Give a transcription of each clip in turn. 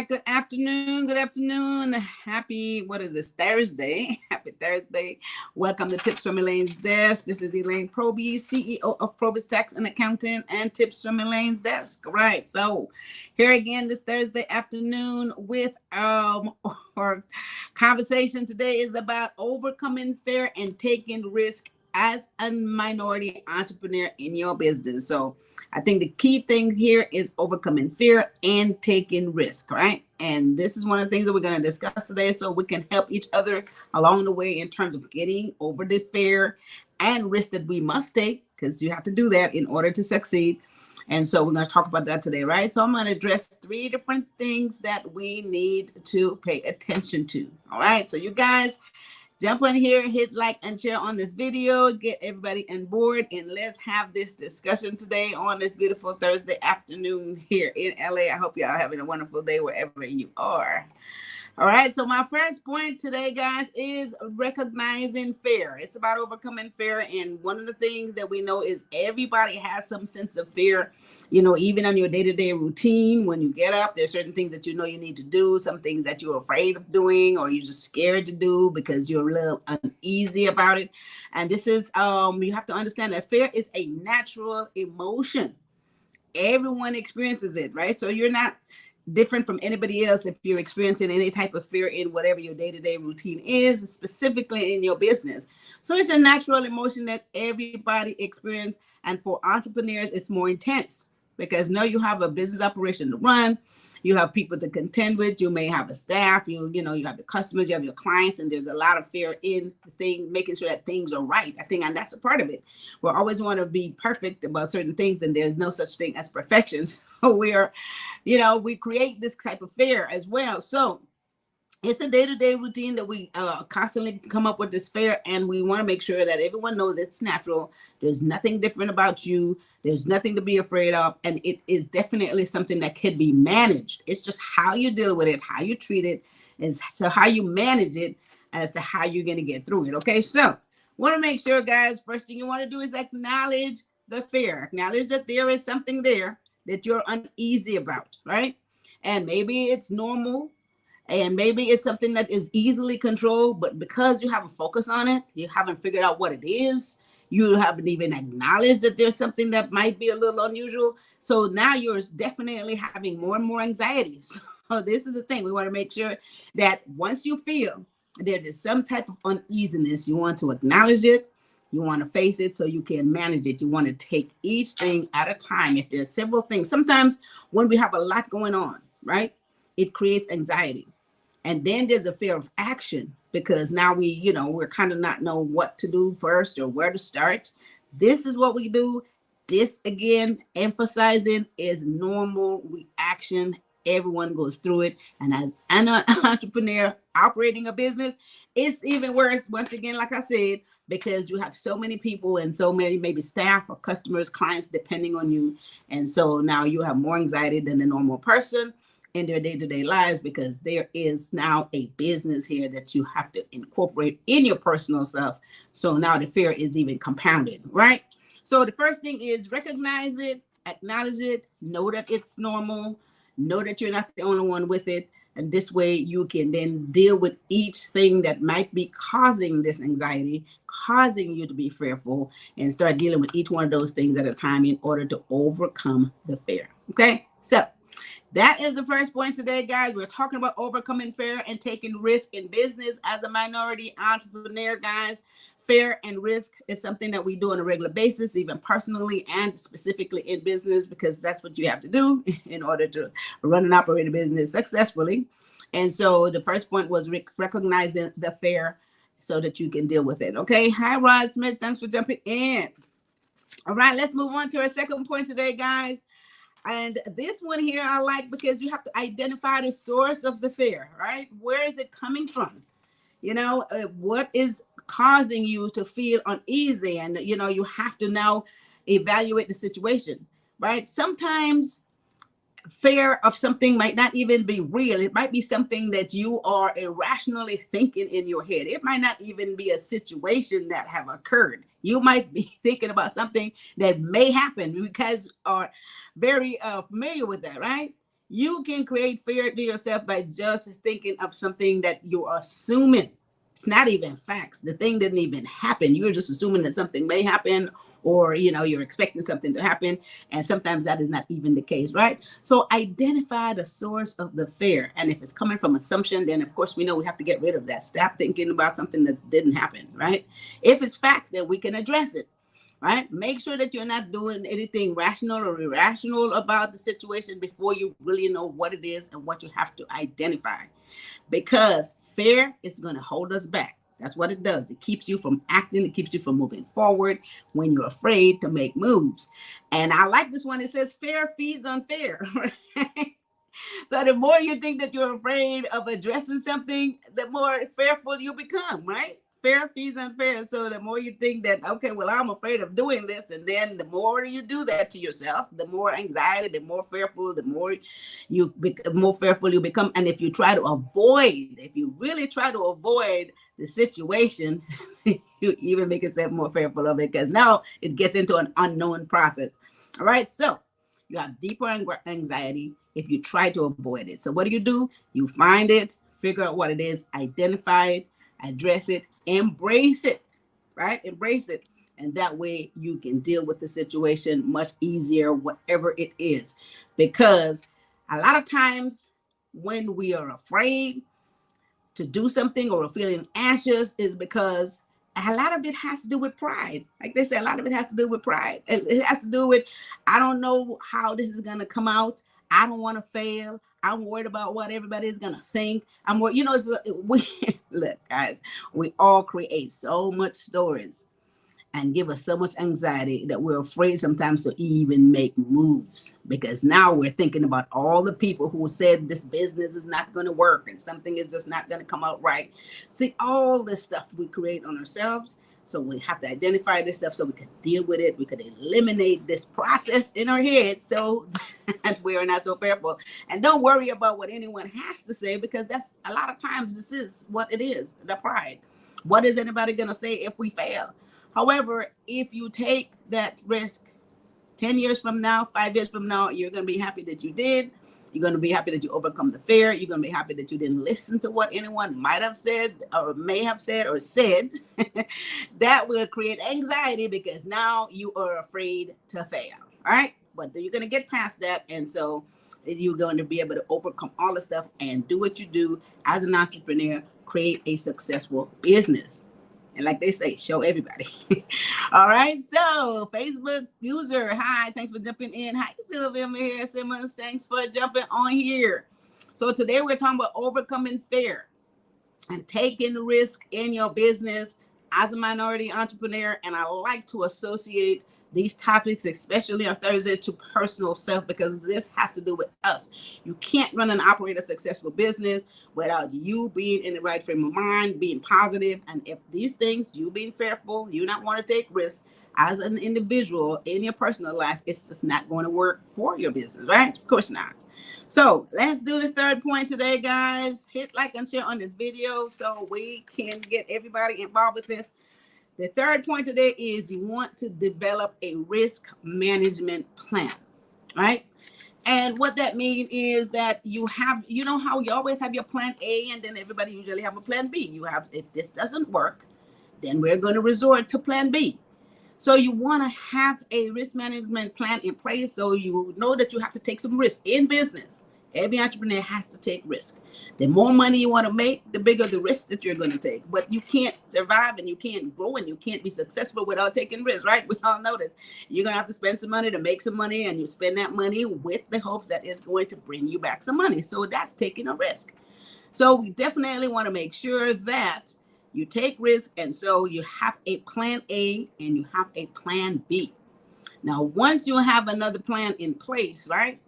Good afternoon. Good afternoon. Happy, what is this, Thursday? Happy Thursday. Welcome to Tips from Elaine's Desk. This is Elaine PROBY'S, CEO of PROBY'S Tax and Accounting, and Tips from Elaine's Desk. Right. So here again this Thursday afternoon with our conversation today is about overcoming fear and taking risk as a minority entrepreneur in your business. So I think the key thing here is overcoming fear and taking risk, right? And this is one of the things that we're going to discuss today so we can help each other along the way in terms of getting over the fear and risk that we must take, because you have to do that in order to succeed. And so we're going to talk about that today, right? So I'm going to address 3 different things that we need to pay attention to. All right. So you guys jump in here, hit like and share on this video, get everybody on board, and let's have this discussion today on this beautiful Thursday afternoon here in LA. I hope y'all having a wonderful day wherever you are. All right, so my first point today, guys, is recognizing fear. It's about overcoming fear, and one of the things that we know is everybody has some sense of fear. You know, even on your day-to-day routine, when you get up, there's certain things that you know you need to do, some things that you're afraid of doing, or you're just scared to do because you're a little uneasy about it. And this is, you have to understand that fear is a natural emotion. Everyone experiences it, right? So you're not different from anybody else if you're experiencing any type of fear in whatever your day-to-day routine is, specifically in your business. So it's a natural emotion that everybody experiences. And for entrepreneurs, it's more intense because now you have a business operation to run. You have people to contend with. You may have a staff. You have the customers. You have your clients, and there's a lot of fear in the thing, making sure that things are right. I think, and that's a part of it. We always want to be perfect about certain things, and there's no such thing as perfection. So we create this type of fear as well. So it's a day-to-day routine that we constantly come up with this fear, and we want to make sure that everyone knows it's natural. There's nothing different about you. There's nothing to be afraid of, and it is definitely something that can be managed. It's just how you deal with it, how you treat it, as to how you manage it, as to how you're going to get through it, okay? So want to make sure, guys, first thing you want to do is acknowledge the fear. Acknowledge that there is something there that you're uneasy about, right? And maybe it's normal. And maybe it's something that is easily controlled, but because you haven't focused on it, you haven't figured out what it is, you haven't even acknowledged that there's something that might be a little unusual. So now you're definitely having more and more anxieties. So this is the thing. We want to make sure that once you feel there is some type of uneasiness, you want to acknowledge it. You want to face it so you can manage it. You want to take each thing at a time. If there's several things, sometimes when we have a lot going on, right, it creates anxiety. And then there's a fear of action because now we're kind of not know what to do first or where to start. This is what we do. This, again, emphasizing is normal reaction. Everyone goes through it. And as an entrepreneur operating a business, it's even worse, once again, like I said, because you have so many people and so many maybe staff or customers, clients, depending on you. And so now you have more anxiety than the normal person in their day-to-day lives, because there is now a business here that you have to incorporate in your personal self. So now the fear is even compounded, right? So the first thing is recognize it, acknowledge it, know that it's normal, know that you're not the only one with it. And this way you can then deal with each thing that might be causing this anxiety, causing you to be fearful, and start dealing with each one of those things at a time in order to overcome the fear. Okay, so that is the first point today, guys. We're talking about overcoming fear and taking risk in business as a minority entrepreneur, guys. Fear and risk is something that we do on a regular basis, even personally and specifically in business, because that's what you have to do in order to run and operate a business successfully. And so the first point was recognizing the fear so that you can deal with it. Okay. Hi, Rod Smith. Thanks for jumping in. All right, let's move on to our second point today, guys. And this one here I like because you have to identify the source of the fear, right? Where is it coming from? What is causing you to feel uneasy? And, you have to now evaluate the situation, right? Sometimes fear of something might not even be real. It might be something that you are irrationally thinking in your head. It might not even be a situation that have occurred. You might be thinking about something that may happen because you are very familiar with that, right? You can create fear to yourself by just thinking of something that you're assuming. It's not even facts. The thing didn't even happen. You're just assuming that something may happen, or you're expecting something to happen, and sometimes that is not even the case, right? So identify the source of the fear, and if it's coming from assumption, then of course we know we have to get rid of that. Stop thinking about something that didn't happen, right? If it's facts, then we can address it, right? Make sure that you're not doing anything rational or irrational about the situation before you really know what it is and what you have to identify, because fear is going to hold us back. That's what it does. It keeps you from acting. It keeps you from moving forward when you're afraid to make moves. And I like this one. It says fear feeds on fear. Right? So the more you think that you're afraid of addressing something, the more fearful you become, right? Fear feeds on fear. So the more you think that, okay, well, I'm afraid of doing this, and then the more you do that to yourself, the more anxiety, the more fearful, more fearful you become. And if you try to avoid, if you really try to avoid the situation, you even make yourself more fearful of it, because now it gets into an unknown process. All right, so you have deeper anxiety if you try to avoid it. So what do? You find it, figure out what it is, identify it, address it, embrace it, right? Embrace it. And that way you can deal with the situation much easier, whatever it is. Because a lot of times when we are afraid to do something or feeling anxious is because a lot of it has to do with pride. Like they say, a lot of it has to do with pride. It has to do with, I don't know how this is going to come out. I don't want to fail. I'm worried about what everybody is going to think. I'm worried, look, guys, we all create so much stories and give us so much anxiety that we're afraid sometimes to even make moves, because now we're thinking about all the people who said this business is not going to work and something is just not going to come out right. See, all this stuff we create on ourselves. So we have to identify this stuff so we can deal with it. We could eliminate this process in our head so that we are not so fearful. And don't worry about what anyone has to say, because that's a lot of times this is what it is, the pride. What is anybody going to say if we fail? However, if you take that risk 10 years from now, 5 years from now, you're going to be happy that you did. You're going to be happy that you overcome the fear. You're going to be happy that you didn't listen to what anyone might have said or may have said or said. That will create anxiety because now you are afraid to fail. All right. But you're going to get past that. And so you're going to be able to overcome all the stuff and do what you do as an entrepreneur, create a successful business. And like they say, show everybody. All right. So Facebook user, hi, thanks for jumping in. Hi, Sylvia here. Simmons, thanks for jumping on here. So today we're talking about overcoming fear and taking risk in your business as a minority entrepreneur. And I like to associate these topics, especially on Thursday, to personal self, because this has to do with us. You can't run and operate a successful business without you being in the right frame of mind, being positive. And if these things, you being fearful, you not want to take risks as an individual in your personal life, it's just not going to work for your business, right? Of course not. So let's do the third point today, guys. Hit like and share on this video so we can get everybody involved with this. The third point today is you want to develop a risk management plan, right? And what that means is that you have, you know how you always have your plan A, and then everybody usually have a plan B. You have, if this doesn't work, then we're going to resort to plan B. So you want to have a risk management plan in place so you know that you have to take some risk in business. Every entrepreneur has to take risk. The more money you want to make, the bigger the risk that you're going to take. But you can't survive and you can't grow and you can't be successful without taking risk, right? We all know this. You're going to have to spend some money to make some money, and you spend that money with the hopes that it's going to bring you back some money. So that's taking a risk. So we definitely want to make sure that you take risk. And so you have a plan A and you have a plan B. Now, once you have another plan in place, right,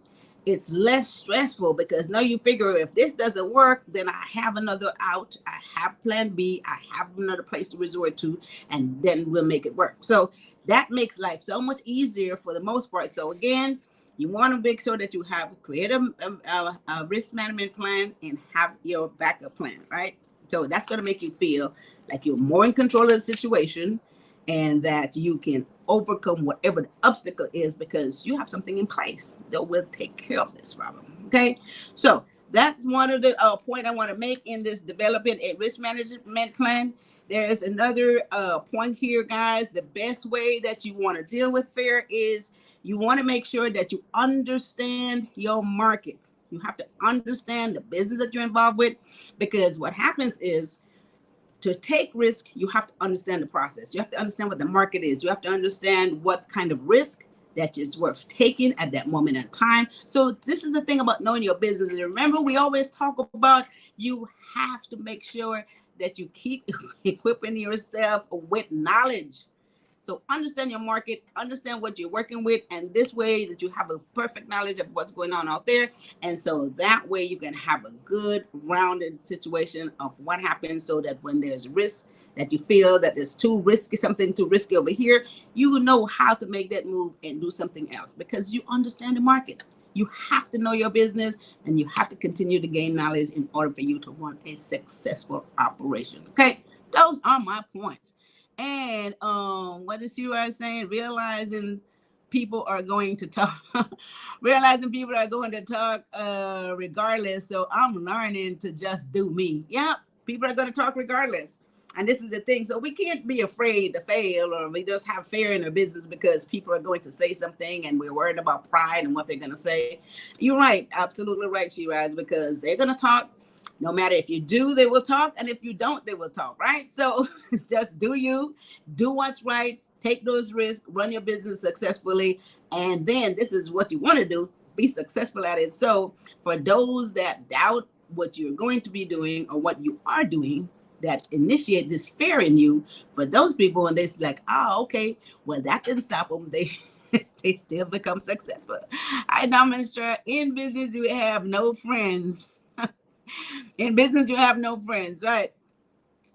it's less stressful because now you figure if this doesn't work, then I have another out. I have plan B. I have another place to resort to, and then we'll make it work. So that makes life so much easier for the most part. So again, you want to make sure that you have create a risk management plan and have your backup plan, right? So that's going to make you feel like you're more in control of the situation and that you can overcome whatever the obstacle is because you have something in place that will take care of this problem. Okay, so that's one of the point I want to make in this developing a risk management plan. There's another point here, guys. The best way that you want to deal with fear is you want to make sure that you understand your market. You have to understand the business that you're involved with, because what happens is, to take risk, you have to understand the process. You have to understand what the market is. You have to understand what kind of risk that is worth taking at that moment in time. So this is the thing about knowing your business. And remember, we always talk about, you have to make sure that you keep equipping yourself with knowledge. So understand your market, understand what you're working with, and this way that you have a perfect knowledge of what's going on out there. And so that way you can have a good rounded situation of what happens, so that when there's risk that you feel that is too risky, something too risky over here, you know how to make that move and do something else, because you understand the market. You have to know your business, and you have to continue to gain knowledge in order for you to run a successful operation. Okay, those are my points. And what is you are saying? Realizing people are going to talk. Realizing people are going to talk regardless. So I'm learning to just do me. Yeah, people are going to talk regardless. And this is the thing. So we can't be afraid to fail, or we just have fear in our business because people are going to say something and we're worried about pride and what they're going to say. You're right. Absolutely right, Shiraz, because they're going to talk. No matter if you do, they will talk. And if you don't, they will talk, right? So just do you, do what's right, take those risks, run your business successfully. And then this is what you want to do, be successful at it. So for those that doubt what you're going to be doing or what you are doing, that initiate this fear in you, for those people, and they're like, oh, okay, well, that didn't stop them. They still become successful. I demonstrate in business, you have no friends. In business, you have no friends, right?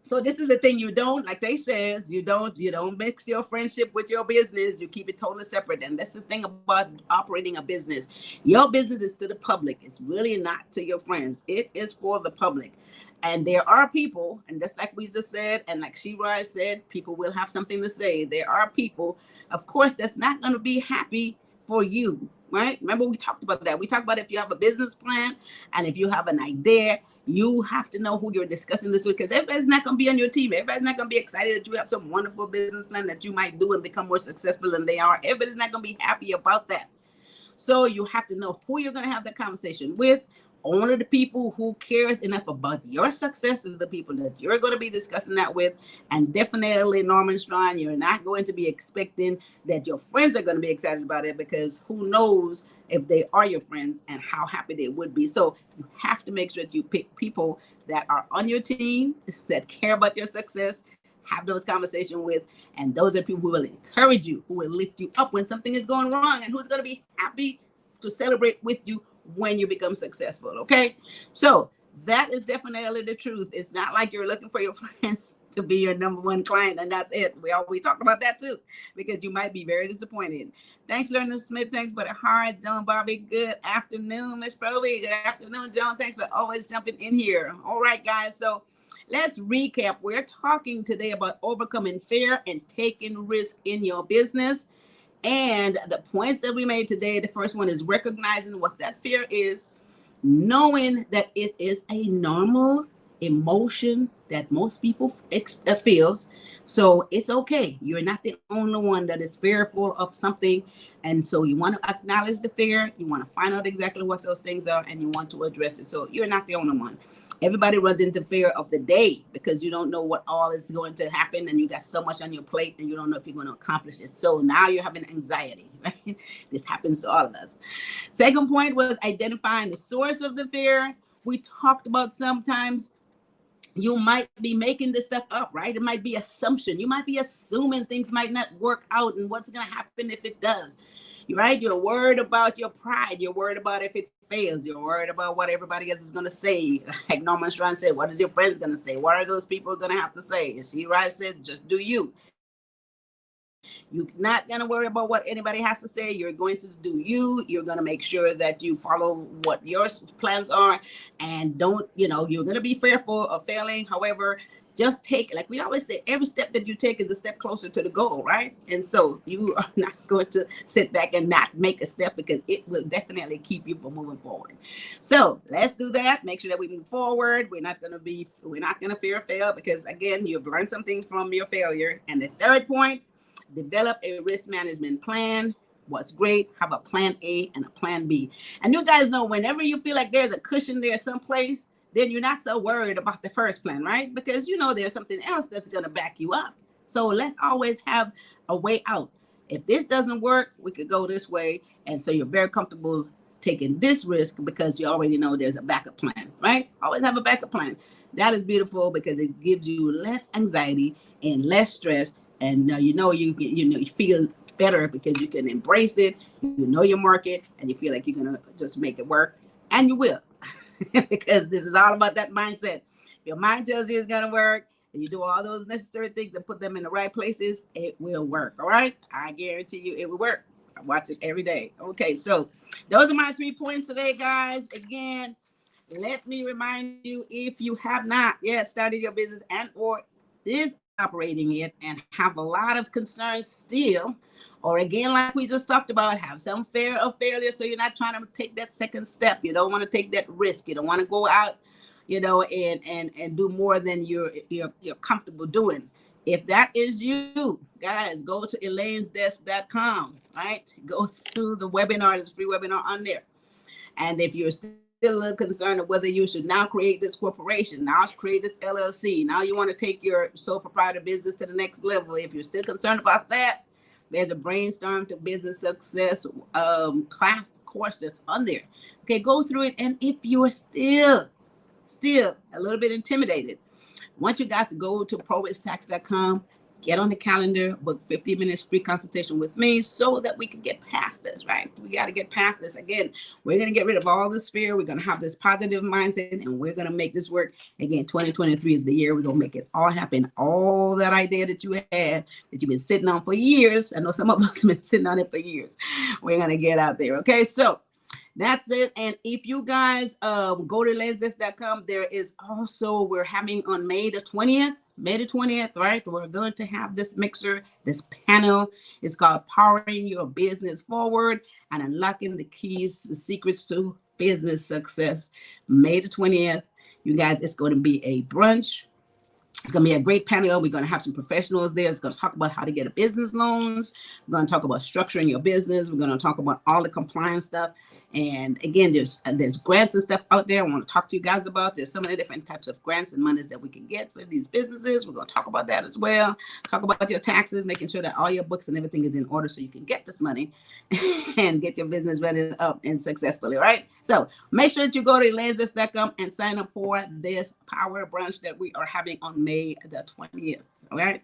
So this is the thing, you don't, like they says, you don't mix your friendship with your business. You keep it totally separate. And that's the thing about operating a business. Your business is to the public. It's really not to your friends. It is for the public. And there are people, and just like we just said, and like Shirai said, people will have something to say. There are people, of course, that's not going to be happy for you, right? Remember, we talked about that. We talked about if you have a business plan and if you have an idea, you have to know who you're discussing this with, because everybody's not going to be on your team. Everybody's not going to be excited that you have some wonderful business plan that you might do and become more successful than they are. Everybody's not going to be happy about that. So you have to know who you're going to have that conversation with. Only the people who cares enough about your success is the people that you're going to be discussing that with. And definitely, Norman Strong, you're not going to be expecting that your friends are going to be excited about it, because who knows if they are your friends and how happy they would be. So you have to make sure that you pick people that are on your team, that care about your success, have those conversations with, and those are people who will encourage you, who will lift you up when something is going wrong, and who's going to be happy to celebrate with you when you become successful. Okay, so that is definitely the truth. It's not like you're looking for your friends to be your number one client and that's it. We talked about that too, because you might be very disappointed. Thanks, Lerner Smith. Thanks for the heart, John Bobby. Good afternoon, Miss Proby. Good afternoon, John. Thanks for always jumping in here. All right, guys, so let's recap. We're talking today about overcoming fear and taking risk in your business. And the points that we made today, the first one is recognizing what that fear is, knowing that it is a normal emotion that most people feels. So it's okay. You're not the only one that is fearful of something. And so you want to acknowledge the fear. You want to find out exactly what those things are, and you want to address it. So you're not the only one. Everybody runs into fear of the day because you don't know what all is going to happen, and you got so much on your plate and you don't know if you're going to accomplish it. So now you're having anxiety, right? This happens to all of us. Second point was identifying the source of the fear. We talked about sometimes you might be making this stuff up, right? It might be assumption. You might be assuming things might not work out and what's going to happen if it does. Right? You're worried about your pride. You're worried about if it fails. You're worried about what everybody else is going to say. Like Norman Strong said, what is your friends going to say? What are those people going to have to say? And she said, just do you. You're not going to worry about what anybody has to say. You're going to do you. You're going to make sure that you follow what your plans are, and don't, you're going to be fearful of failing. However, just take, like we always say, every step that you take is a step closer to the goal, right? And so you are not going to sit back and not make a step, because it will definitely keep you from moving forward. So let's do that. Make sure that we move forward. We're not going to fear fail, because again, you've learned something from your failure. And the third point, develop a risk management plan. What's great, have a plan A and a plan B. And you guys know, whenever you feel like there's a cushion there someplace, then you're not so worried about the first plan, right? Because you know there's something else that's going to back you up. So let's always have a way out. If this doesn't work, we could go this way. And so you're very comfortable taking this risk, because you already know there's a backup plan, right? Always have a backup plan. That is beautiful, because it gives you less anxiety and less stress. And you feel better, because you can embrace it. You know your market, and you feel like you're going to just make it work. And you will. Because this is all about that mindset. Your mind tells you it's going to work, and you do all those necessary things and put them in the right places, it will work. All right. I guarantee you it will work. I watch it every day. Okay. So those are my 3 points today, guys. Again, let me remind you, if you have not yet started your business and or is operating it and have a lot of concerns still, or again, like we just talked about, have some fear of failure, so you're not trying to take that second step. You don't want to take that risk. You don't want to go out, and do more than you're comfortable doing. If that is you, guys, go to elainesdesk.com, right? Go through the webinar. There's a free webinar on there. And if you're still a little concerned of whether you should now create this corporation, now create this LLC, now you want to take your sole proprietor business to the next level, if you're still concerned about that, there's a Brainstorm to Business Success course that's on there. Okay, go through it. And if you're still a little bit intimidated, I want you guys to go to PROBY'S.com, get on the calendar, book 15 minutes free consultation with me, so that we can get past this, right? We got to get past this. Again, we're going to get rid of all this fear. We're going to have this positive mindset, and we're going to make this work. Again, 2023 is the year we're going to make it all happen. All that idea that you had, that you've been sitting on for years. I know some of us have been sitting on it for years. We're going to get out there. Okay, so that's it. And if you guys go to elainesdesk.com, there is also, we're having on May the 20th, right? We're going to have this mixer, this panel. It's called Powering Your Business Forward and Unlocking the Keys, the Secrets to Business Success. May the 20th. You guys, it's going to be a brunch. It's going to be a great panel. We're going to have some professionals there. It's going to talk about how to get a business loans. We're going to talk about structuring your business. We're going to talk about all the compliance stuff. And again, there's grants and stuff out there I want to talk to you guys about. There's so many different types of grants and monies that we can get for these businesses. We're going to talk about that as well. Talk about your taxes, making sure that all your books and everything is in order so you can get this money and get your business running up and successfully, right? So make sure that you go to elainesdesk.com and sign up for this power brunch that we are having on May the 20th. All right.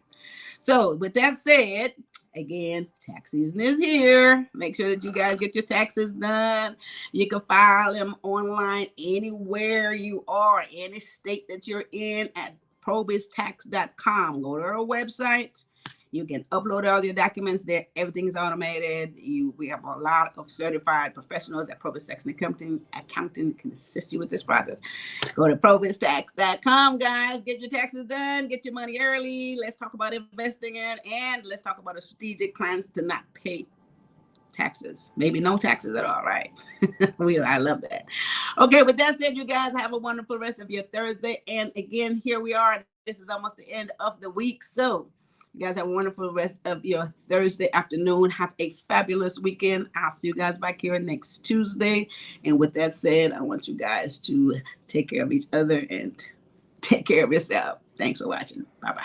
So with that said, again, tax season is here. Make sure that you guys get your taxes done. You can file them online anywhere you are, any state that you're in, at PROBY'Stax.com. Go to our website. You can upload all your documents there. Everything is automated. We have a lot of certified professionals at PROBY'S Tax and Accounting can assist you with this process. Go to PROBY'Stax.com, guys. Get your taxes done. Get your money early. Let's talk about investing in, and let's talk about a strategic plan to not pay taxes. Maybe no taxes at all, right? I love that. Okay, with that said, you guys have a wonderful rest of your Thursday. And again, here we are. This is almost the end of the week. So you guys have a wonderful rest of your Thursday afternoon. Have a fabulous weekend. I'll see you guys back here next Tuesday. And with that said, I want you guys to take care of each other and take care of yourself. Thanks for watching. Bye-bye.